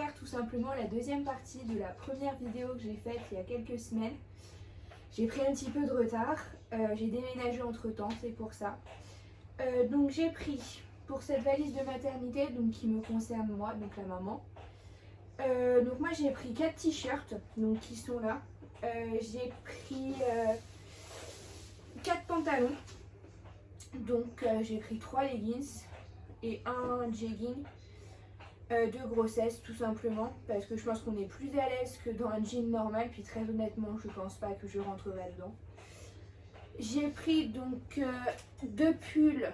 faire tout simplement la deuxième partie de la première vidéo que j'ai faite il y a quelques semaines. J'ai pris un petit peu de retard, j'ai déménagé entre temps, c'est pour ça. Donc j'ai pris pour cette valise de maternité donc qui me concerne moi, donc la maman. Donc moi j'ai pris 4 t-shirts donc qui sont là. J'ai pris 4 pantalons. Donc j'ai pris 3 leggings et un jegging de grossesse tout simplement parce que je pense qu'on est plus à l'aise que dans un jean normal, puis très honnêtement je pense pas que je rentrerai dedans. J'ai pris donc 2 pulls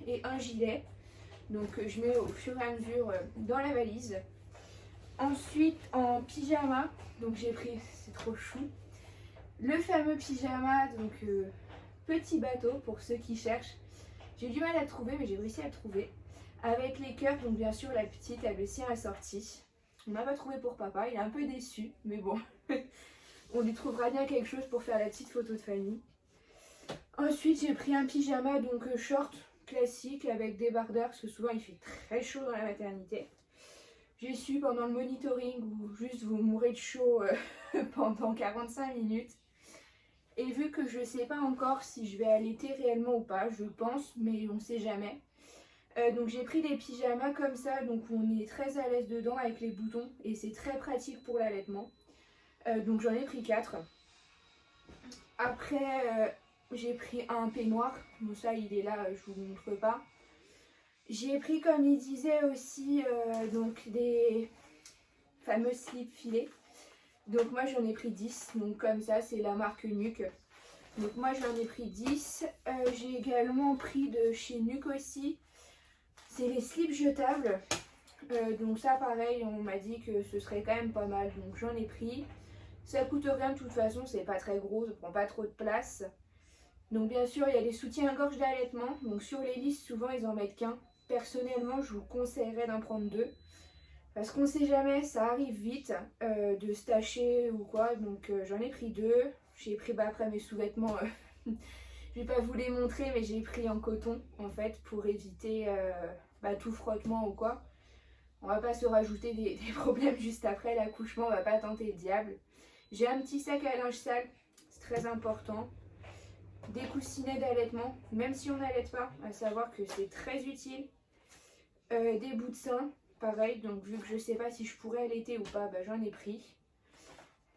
et un gilet, donc je mets au fur et à mesure dans la valise. Ensuite en pyjama, donc j'ai pris, c'est trop chou, le fameux pyjama, donc petit bateau pour ceux qui cherchent. J'ai eu du mal à le trouver mais j'ai réussi à le trouver. Avec les cœurs, donc bien sûr la petite, elle le sien assorti. On n'a pas trouvé pour papa, il est un peu déçu, mais bon, on lui trouvera bien quelque chose pour faire la petite photo de famille. Ensuite j'ai pris un pyjama, donc short classique avec débardeur, parce que souvent il fait très chaud dans la maternité. J'ai su pendant le monitoring où juste vous mourrez de chaud pendant 45 minutes. Et vu que je ne sais pas encore si je vais allaiter réellement ou pas, je pense, mais on ne sait jamais. Donc j'ai pris des pyjamas comme ça, donc on est très à l'aise dedans avec les boutons et c'est très pratique pour l'allaitement. Donc j'en ai pris 4. Après j'ai pris un peignoir, bon ça il est là, je vous montre pas. J'ai pris comme il disait aussi donc des fameux slips filets. Donc moi j'en ai pris 10, donc comme ça c'est la marque Nuke. Donc moi j'en ai pris 10. J'ai également pris de chez Nuke aussi. C'est les slips jetables, donc ça pareil on m'a dit que ce serait quand même pas mal, donc j'en ai pris. Ça coûte rien de toute façon, c'est pas très gros, ça prend pas trop de place. Donc bien sûr il y a les soutiens-gorge d'allaitement, donc sur les listes souvent ils en mettent qu'un. Personnellement je vous conseillerais d'en prendre 2. Parce qu'on sait jamais, ça arrive vite de se tacher ou quoi, donc j'en ai pris 2. J'ai pris après mes sous-vêtements. Je vais pas vous les montrer mais j'ai pris en coton en fait pour éviter tout frottement ou quoi. On va pas se rajouter des problèmes juste après l'accouchement, on va pas tenter le diable. J'ai un petit sac à linge sale, c'est très important. Des coussinets d'allaitement, même si on n'allaite pas, à savoir que c'est très utile. Des bouts de sein, pareil, donc vu que je sais pas si je pourrais allaiter ou pas, j'en ai pris.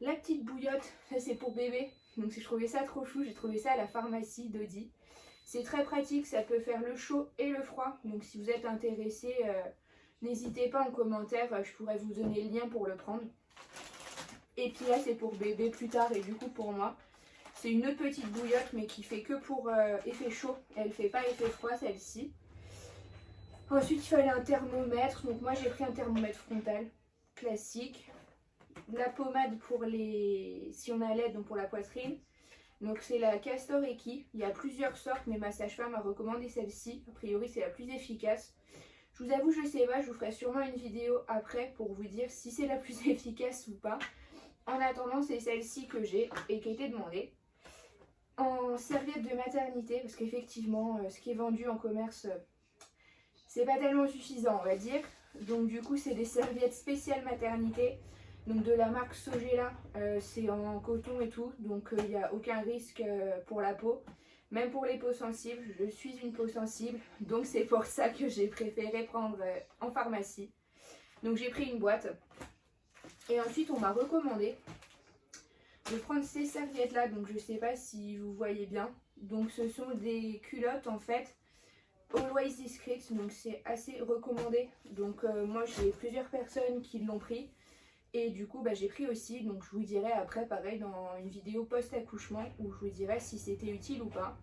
La petite bouillotte, ça c'est pour bébé. Donc je trouvais ça trop chou, j'ai trouvé ça à la pharmacie d'Audi. C'est très pratique, ça peut faire le chaud et le froid. Donc si vous êtes intéressé, n'hésitez pas en commentaire, je pourrais vous donner le lien pour le prendre. Et puis là c'est pour bébé plus tard et du coup pour moi. C'est une autre petite bouillotte mais qui fait que pour effet chaud. Elle fait pas effet froid celle-ci. Ensuite il fallait un thermomètre. Donc moi j'ai pris un thermomètre frontal classique. La pommade pour les si on allait, donc pour la poitrine. Donc c'est la Castor Eki. Il y a plusieurs sortes mais ma sage-femme a recommandé celle-ci. A priori c'est la plus efficace. Je vous avoue je sais pas, je vous ferai sûrement une vidéo après pour vous dire si c'est la plus efficace ou pas. En attendant c'est celle-ci que j'ai et qui a été demandée. En serviette de maternité, parce qu'effectivement ce qui est vendu en commerce c'est pas tellement suffisant on va dire. Donc du coup c'est des serviettes spéciales maternité. Donc de la marque Sogela, c'est en coton et tout, donc il n'y a aucun risque pour la peau. Même pour les peaux sensibles, je suis une peau sensible, donc c'est pour ça que j'ai préféré prendre en pharmacie. Donc j'ai pris une boîte. Et ensuite on m'a recommandé de prendre ces serviettes là, donc je sais pas si vous voyez bien. Donc ce sont des culottes en fait, Always Discreet, donc c'est assez recommandé. Donc moi j'ai plusieurs personnes qui l'ont pris. Et du coup j'ai pris aussi, donc je vous dirai après pareil dans une vidéo post-accouchement où je vous dirai si c'était utile ou pas.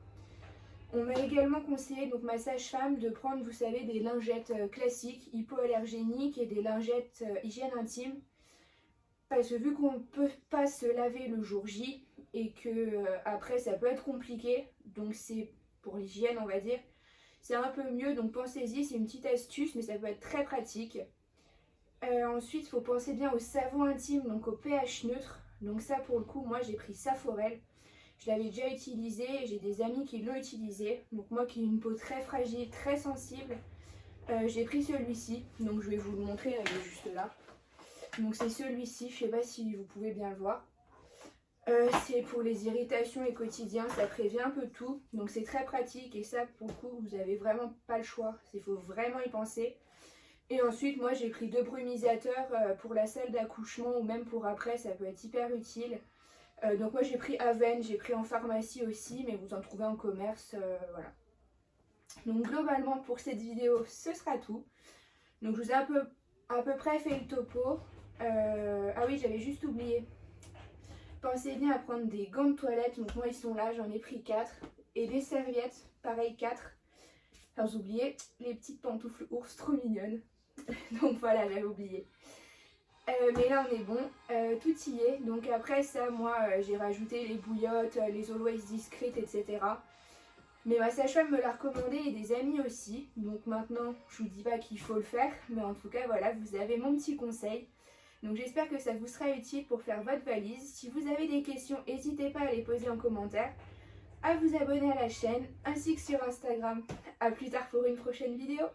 On m'a également conseillé, donc ma sage-femme, de prendre vous savez des lingettes classiques, hypoallergéniques et des lingettes hygiène intime. Parce que vu qu'on ne peut pas se laver le jour J et que après ça peut être compliqué, donc c'est pour l'hygiène on va dire, c'est un peu mieux, donc pensez-y, c'est une petite astuce mais ça peut être très pratique. Ensuite, il faut penser bien au savon intime, donc au pH neutre. Donc ça, pour le coup, moi j'ai pris Saforel. Je l'avais déjà utilisé, j'ai des amis qui l'ont utilisé. Donc moi qui ai une peau très fragile, très sensible, j'ai pris celui-ci. Donc je vais vous le montrer, il est juste là. Donc c'est celui-ci, je sais pas si vous pouvez bien le voir. C'est pour les irritations et quotidiens, ça prévient un peu tout. Donc c'est très pratique et ça pour le coup vous avez vraiment pas le choix. Il faut vraiment y penser. Et ensuite moi j'ai pris 2 brumisateurs pour la salle d'accouchement ou même pour après, ça peut être hyper utile. Donc moi j'ai pris Aven, j'ai pris en pharmacie aussi, mais vous en trouvez en commerce, voilà. Donc globalement pour cette vidéo ce sera tout. Donc je vous ai à peu près fait le topo. Ah oui, j'avais juste oublié. Pensez bien à prendre des gants de toilette, donc moi ils sont là, j'en ai pris 4. Et des serviettes, pareil 4. Sans oublier les petites pantoufles ours trop mignonnes. Donc voilà, j'avais oublié. Mais là on est bon, tout y est. Donc après ça, moi j'ai rajouté les bouillottes, les always discreet, etc. Mais ma sage-femme me l'a recommandé et des amis aussi. Donc maintenant, je vous dis pas qu'il faut le faire, mais en tout cas voilà, vous avez mon petit conseil. Donc j'espère que ça vous sera utile pour faire votre valise. Si vous avez des questions, n'hésitez pas à les poser en commentaire, à vous abonner à la chaîne, ainsi que sur Instagram. A plus tard pour une prochaine vidéo.